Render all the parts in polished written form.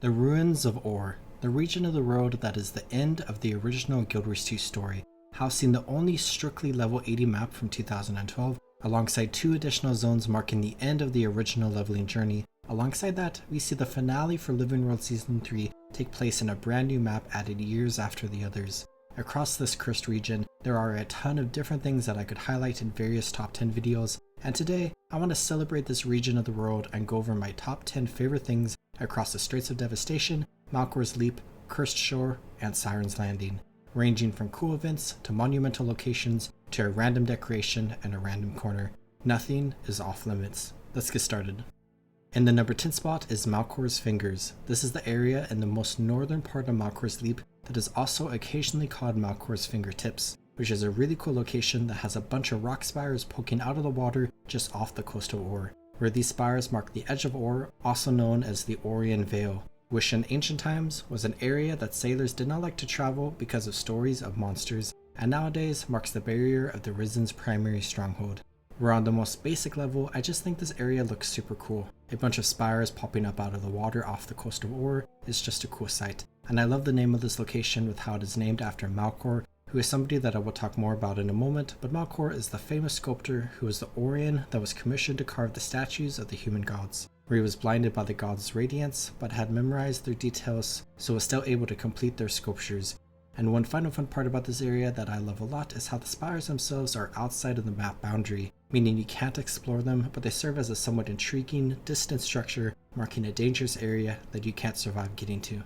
The Ruins of Or, the region of the world that is the end of the original Guild Wars 2 story, housing the only strictly level 80 map from 2012, alongside 2 additional zones marking the end of the original leveling journey. Alongside that, we see the finale for Living World Season 3 take place in a brand new map added years after the others. Across this cursed region, there are a ton of different things that I could highlight in various top 10 videos, and today, I want to celebrate this region of the world and go over my top 10 favorite things across the Straits of Devastation, Malchor's Leap, Cursed Shore, and Siren's Landing, ranging from cool events to monumental locations to a random decoration and a random corner. Nothing is off limits. Let's get started. In the number 10 spot is Malchor's Fingers. This is the area in the most northern part of Malchor's Leap that is also occasionally called Malchor's Fingertips, which is a really cool location that has a bunch of rock spires poking out of the water just off the coast of Or, where these spires mark the edge of Or, also known as the Orian Vale, which in ancient times was an area that sailors did not like to travel because of stories of monsters, and nowadays marks the barrier of the Risen's primary stronghold. Where on the most basic level, I just think this area looks super cool. A bunch of spires popping up out of the water off the coast of Or is just a cool sight, and I love the name of this location with how it is named after Malchor, who is somebody that I will talk more about in a moment, but Malchor is the famous sculptor who was the Orion that was commissioned to carve the statues of the human gods, where he was blinded by the gods' radiance, but had memorized their details, so was still able to complete their sculptures. And one final fun part about this area that I love a lot is how the spires themselves are outside of the map boundary, meaning you can't explore them, but they serve as a somewhat intriguing, distant structure, marking a dangerous area that you can't survive getting to.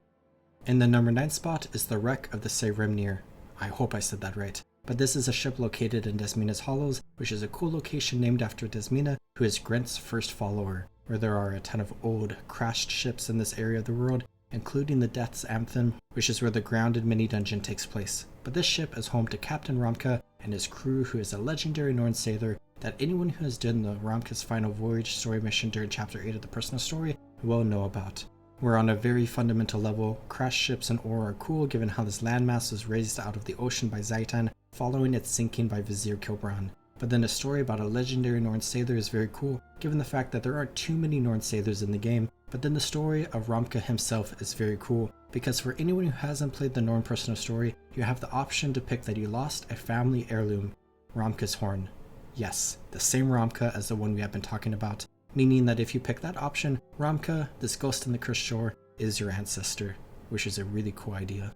In the number 9 spot is the wreck of the Saehrimnir. I hope I said that right. But this is a ship located in Desmina's Hollows, which is a cool location named after Desmina, who is Grent's first follower, where there are a ton of old, crashed ships in this area of the world, including the Death's Anthem, which is where the grounded mini-dungeon takes place. But this ship is home to Captain Ramka and his crew, who is a legendary Norn sailor that anyone who has done the Ramka's Final Voyage story mission during Chapter 8 of the personal story will know about. Where on a very fundamental level, crashed ships in Or are cool given how this landmass was raised out of the ocean by Zaitan following its sinking by Vizier Kilbran. But then a story about a legendary Norn sailor is very cool, given the fact that there aren't too many Norn sailors in the game. But then the story of Ramka himself is very cool, because for anyone who hasn't played the Norn personal story, you have the option to pick that you lost a family heirloom, Ramka's horn. Yes, the same Ramka as the one we have been talking about, meaning that if you pick that option, Ramka, this ghost in the Cursed Shore, is your ancestor, which is a really cool idea.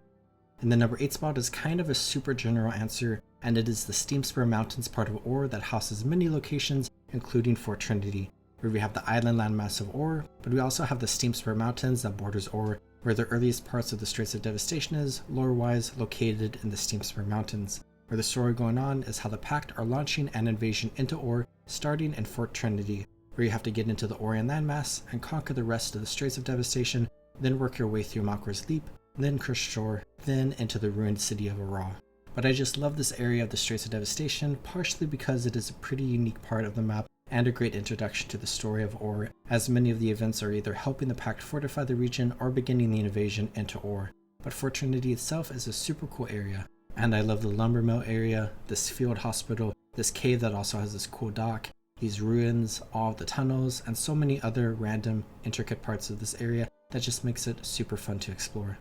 And the number 8 spot is kind of a super general answer, and it is the Steamspur Mountains part of Or that houses many locations, including Fort Trinity, where we have the island landmass of Or, but we also have the Steamspur Mountains that borders Or, where the earliest parts of the Straits of Devastation is, lore-wise, located in the Steamspur Mountains. Where the story going on is how the Pact are launching an invasion into Or, starting in Fort Trinity, where you have to get into the Orion landmass and conquer the rest of the Straits of Devastation, then work your way through Malchor's Leap, then Cursed Shore, then into the ruined city of Arah. But I just love this area of the Straits of Devastation, partially because it is a pretty unique part of the map and a great introduction to the story of Or, as many of the events are either helping the Pact fortify the region or beginning the invasion into Or. But Fort Trinity itself is a super cool area, and I love the lumber mill area, this field hospital, this cave that also has this cool dock, these ruins, all of the tunnels, and so many other random, intricate parts of this area that just makes it super fun to explore.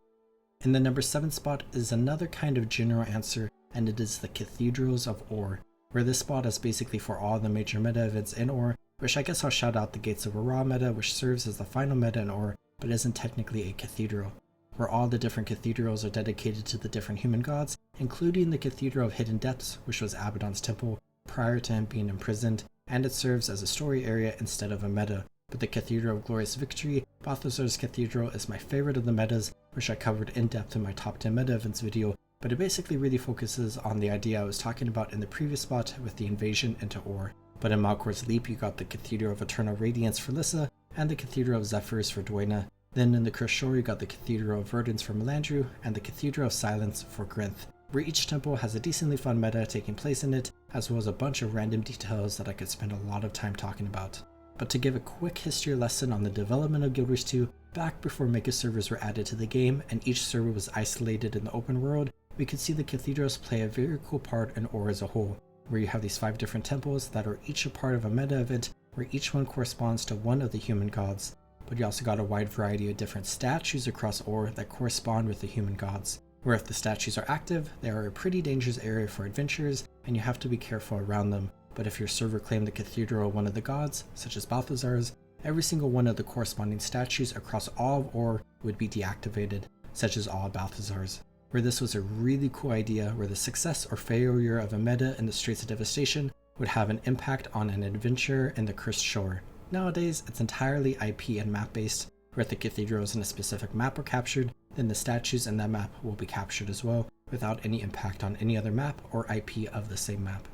In the number 7 spot is another kind of general answer, and it is the Cathedrals of Or, where this spot is basically for all the major meta events in Or, which I guess I'll shout out the Gates of Arah meta, which serves as the final meta in Or, but isn't technically a cathedral, where all the different cathedrals are dedicated to the different human gods, including the Cathedral of Hidden Depths, which was Abaddon's temple prior to him being imprisoned, and it serves as a story area instead of a meta. But the Cathedral of Glorious Victory, Balthazar's Cathedral, is my favorite of the metas, which I covered in depth in my top 10 meta events video, but it basically really focuses on the idea I was talking about in the previous spot with the invasion into Or. But in Malchor's Leap you got the Cathedral of Eternal Radiance for Lissa, and the Cathedral of Zephyrs for Dwayna. Then in the Cursed Shore you got the Cathedral of Verdance for Melandru, and the Cathedral of Silence for Grinth, where each temple has a decently fun meta taking place in it, as well as a bunch of random details that I could spend a lot of time talking about. But to give a quick history lesson on the development of Guild Wars 2, back before mega servers were added to the game and each server was isolated in the open world, we could see the cathedrals play a very cool part in Or as a whole, where you have these 5 different temples that are each a part of a meta event where each one corresponds to one of the human gods. but you also got a wide variety of different statues across Or that correspond with the human gods, where if the statues are active, they are a pretty dangerous area for adventurers and you have to be careful around them. But if your server claimed the Cathedral one of the gods, such as Balthazar's, every single one of the corresponding statues across all of Or would be deactivated, such as all of Balthazar's. Where this was a really cool idea where the success or failure of a meta in the Straits of Devastation would have an impact on an adventurer in the Cursed Shore. Nowadays, it's entirely IP and map based, where if the cathedrals in a specific map are captured, then the statues in that map will be captured as well, without any impact on any other map or IP of the same map.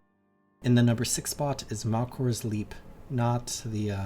In the number 6 spot is Malchor's Leap, not the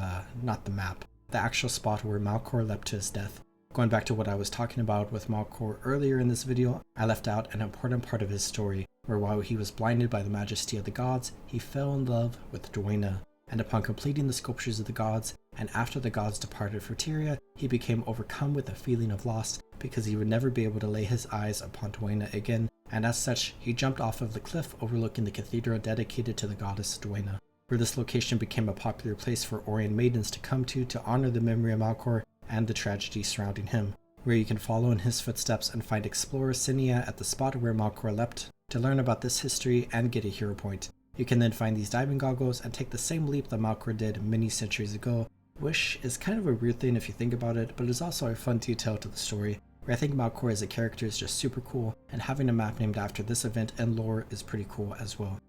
map, the actual spot where Malchor leapt to his death. Going back to what I was talking about with Malchor earlier in this video, I left out an important part of his story, where while he was blinded by the majesty of the gods, he fell in love with Duena, and upon completing the sculptures of the gods, and after the gods departed for Tyria, he became overcome with a feeling of loss because he would never be able to lay his eyes upon Duena again, and as such, he jumped off of the cliff overlooking the cathedral dedicated to the goddess Duena, where this location became a popular place for Orient maidens to come to honor the memory of Malchor and the tragedy surrounding him, where you can follow in his footsteps and find Explorer Cinia at the spot where Malchor leapt to learn about this history and get a hero point. You can then find these diving goggles and take the same leap that Malchor did many centuries ago, which is kind of a weird thing if you think about it, but is also a fun detail to the story, where I think Malchor as a character is just super cool, and having a map named after this event and lore is pretty cool as well.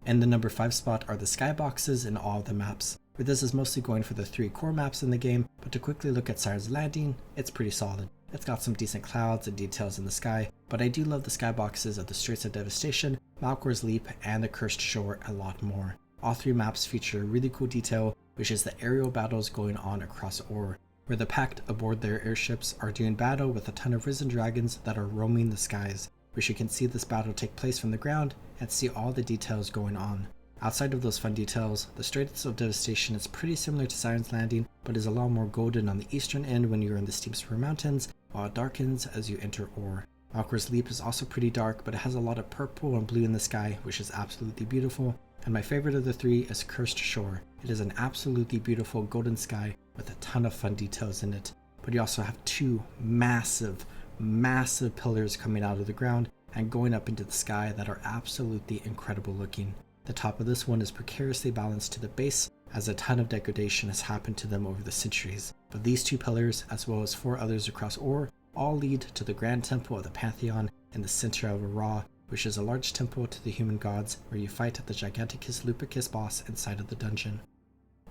And the number 5 spot are the Skyboxes in all of the maps, where this is mostly going for the 3 core maps in the game, but to quickly look at Siren's Landing, it's pretty solid. It's got some decent clouds and details in the sky, but I do love the Skyboxes of the Straits of Devastation, Malchor's Leap, and the Cursed Shore a lot more. All 3 maps feature a really cool detail, which is the aerial battles going on across Or, where the Pact aboard their airships are doing battle with a ton of risen dragons that are roaming the skies, which you can see this battle take place from the ground and see all the details going on. Outside of those fun details, the Straits of Devastation is pretty similar to Siren's Landing, but is a lot more golden on the eastern end when you're in the Steamspur Mountains, while it darkens as you enter Or. Malchor's Leap is also pretty dark, but it has a lot of purple and blue in the sky, which is absolutely beautiful. And my favorite of the 3 is Cursed Shore. It is an absolutely beautiful golden sky with a ton of fun details in it, but you also have 2 massive pillars coming out of the ground and going up into the sky that are absolutely incredible looking. The top of this one is precariously balanced to the base, as a ton of degradation has happened to them over the centuries, but these 2 pillars, as well as 4 others across Or, all lead to the Grand Temple of the Pantheon in the center of Arah, which is a large temple to the human gods where you fight the Giganticus Lupicus boss inside of the dungeon.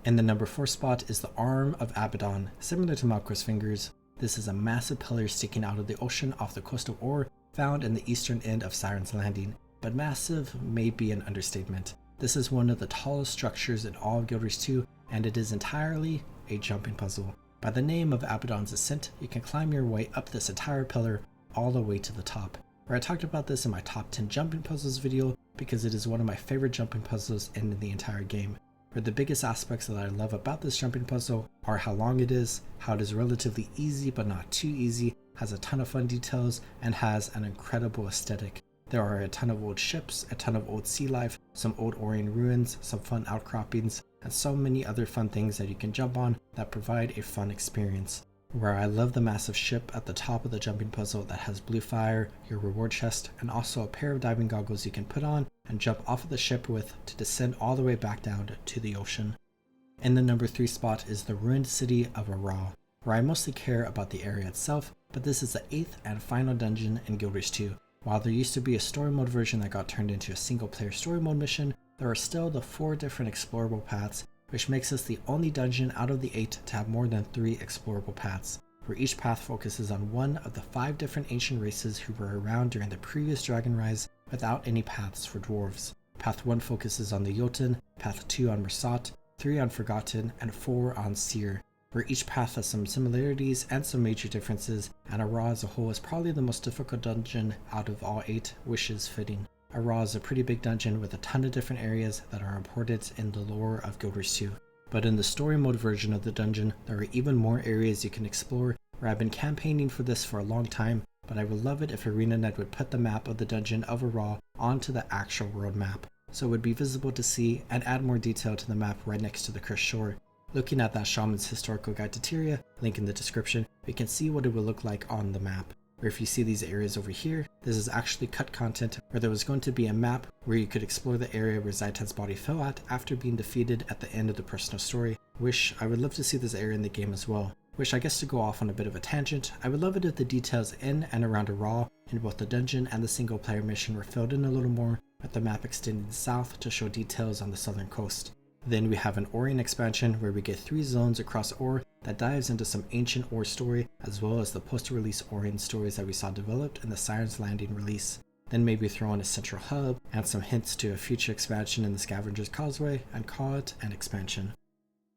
And the number 4 spot is the Arm of Abaddon, similar to Malchor's fingers. This is a massive pillar sticking out of the ocean off the coast of Or, found in the eastern end of Siren's Landing, but massive may be an understatement. This is one of the tallest structures in all of Guild Wars 2, and it is entirely a jumping puzzle. By the name of Abaddon's Ascent, you can climb your way up this entire pillar all the way to the top, where I talked about this in my top 10 jumping puzzles video because it is one of my favorite jumping puzzles in the entire game. Where the biggest aspects that I love about this jumping puzzle are how long it is, how it is relatively easy but not too easy, has a ton of fun details, and has an incredible aesthetic. There are a ton of old ships, a ton of old sea life, some old Orient ruins, some fun outcroppings, and so many other fun things that you can jump on that provide a fun experience. Where I love the massive ship at the top of the jumping puzzle that has blue fire, your reward chest, and also a pair of diving goggles you can put on and jump off of the ship with to descend all the way back down to the ocean. In the number 3 spot is the ruined city of Arah, where I mostly care about the area itself, but this is the 8th and final dungeon in Guild Wars 2. While there used to be a story mode version that got turned into a single player story mode mission, there are still the 4 different explorable paths, which makes this the only dungeon out of the 8 to have more than 3 explorable paths, where each path focuses on one of the 5 different ancient races who were around during the previous Dragon Rise without any paths for dwarves. Path 1 focuses on the Jotun, Path 2 on Mersat, 3 on Forgotten, and 4 on Seer, where each path has some similarities and some major differences, and Arah as a whole is probably the most difficult dungeon out of all 8, which is fitting. Arah is a pretty big dungeon with a ton of different areas that are important in the lore of Guild Wars 2. But in the story mode version of the dungeon, there are even more areas you can explore, where I've been campaigning for this for a long time, but I would love it if ArenaNet would put the map of the dungeon of Arah onto the actual world map, so it would be visible to see and add more detail to the map right next to the Cursed Shore, Looking at that Shaman's Historical Guide to Tyria, link in the description, we can see what it will look like on the map. Where if you see these areas over here, this is actually cut content where there was going to be a map where you could explore the area where Zaitan's body fell at after being defeated at the end of the personal story. I would love to see this area in the game as well. I guess to go off on a bit of a tangent, I would love it if the details in and around Arah in both the dungeon and the single player mission were filled in a little more, with the map extending south to show details on the southern coast. Then we have an Orion expansion where we get 3 zones across Ore that dives into some ancient Ore story as well as the post-release Orion stories that we saw developed in the Siren's Landing release. Then maybe throw in a central hub and some hints to a future expansion in the Scavenger's Causeway and call it an expansion.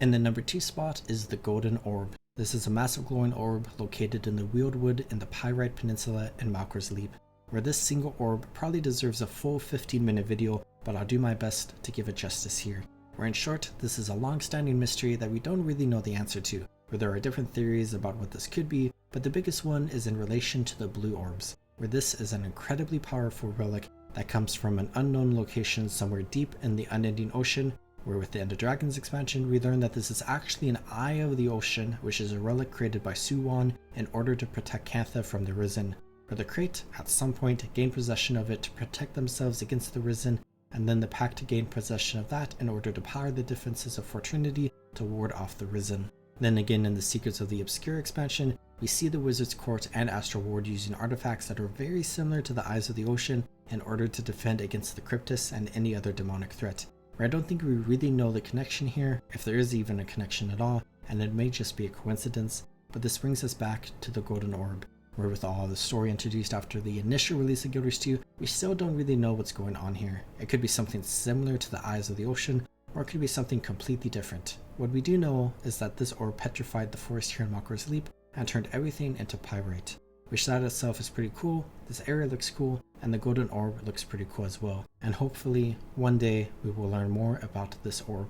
In the number 2 spot is the Golden Orb. This is a massive glowing orb located in the Wieldwood in the Pyrite Peninsula in Malchor's Leap, where this single orb probably deserves a full 15-minute video, but I'll do my best to give it justice here. Where in short, this is a long-standing mystery that we don't really know the answer to, where there are different theories about what this could be, but the biggest one is in relation to the blue orbs, where this is an incredibly powerful relic that comes from an unknown location somewhere deep in the unending ocean, where with the End of Dragons expansion, we learn that this is actually an Eye of the Ocean, which is a relic created by Suwon in order to protect Cantha from the Risen, where the Crate, at some point, gained possession of it to protect themselves against the Risen, and then the Pact gained possession of that in order to power the defenses of Fort Trinity to ward off the Risen. Then again in the Secrets of the Obscure expansion, we see the Wizard's Court and Astral Ward using artifacts that are very similar to the Eyes of the Ocean in order to defend against the Cryptus and any other demonic threat. Where I don't think we really know the connection here, if there is even a connection at all, and it may just be a coincidence, but this brings us back to the Golden Orb, where with all the story introduced after the initial release of Guild Wars 2, we still don't really know what's going on here. It could be something similar to the Eyes of the Ocean, or it could be something completely different. What we do know is that this orb petrified the forest here in Malchor's Leap and turned everything into pyrite, which that itself is pretty cool, this area looks cool, and the Golden Orb looks pretty cool as well, and hopefully one day we will learn more about this orb.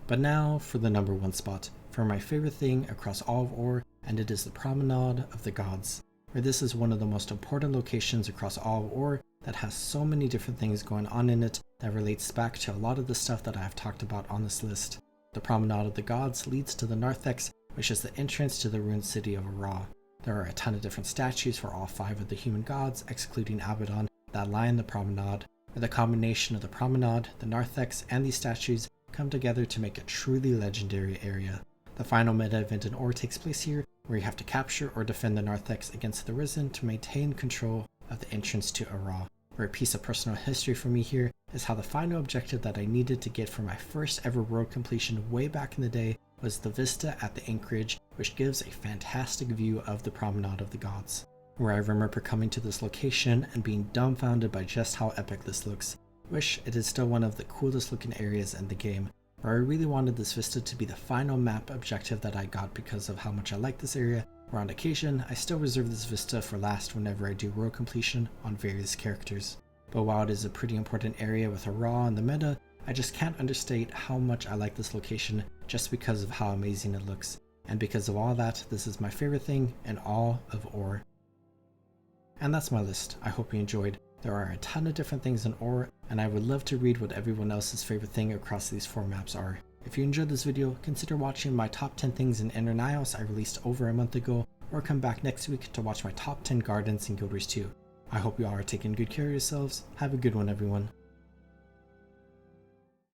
But now for the number 1 spot, for my favorite thing across all of Ore, and it is the Promenade of the Gods, where this is one of the most important locations across all of Ore that has so many different things going on in it that relates back to a lot of the stuff that I have talked about on this list. The Promenade of the Gods leads to the Narthex, which is the entrance to the ruined city of Arah. There are a ton of different statues for all 5 of the human gods, excluding Abaddon, that line the Promenade, where the combination of the Promenade, the Narthex, and these statues come together to make a truly legendary area. The final meta event in Ore takes place here, where you have to capture or defend the Narthex against the Risen to maintain control of the entrance to Arah. Where a piece of personal history for me here is how the final objective that I needed to get for my first ever world completion way back in the day was the vista at the anchorage, which gives a fantastic view of the Promenade of the Gods. Where I remember coming to this location and being dumbfounded by just how epic this looks. Wish it is still one of the coolest looking areas in the game, where I really wanted this vista to be the final map objective that I got because of how much I like this area, where on occasion I still reserve this vista for last whenever I do world completion on various characters. But while it is a pretty important area with Arah and the meta, I just can't understate how much I like this location just because of how amazing it looks, and because of all that, this is my favorite thing in all of Ore. And that's my list. I hope you enjoyed. There are a ton of different things in Ore, and I would love to read what everyone else's favorite thing across these 4 maps are. If you enjoyed this video, consider watching my top 10 things in Inner Nios I released over a month ago, or come back next week to watch my top 10 gardens in Guild Wars 2. I hope you all are taking good care of yourselves. Have a good one, everyone.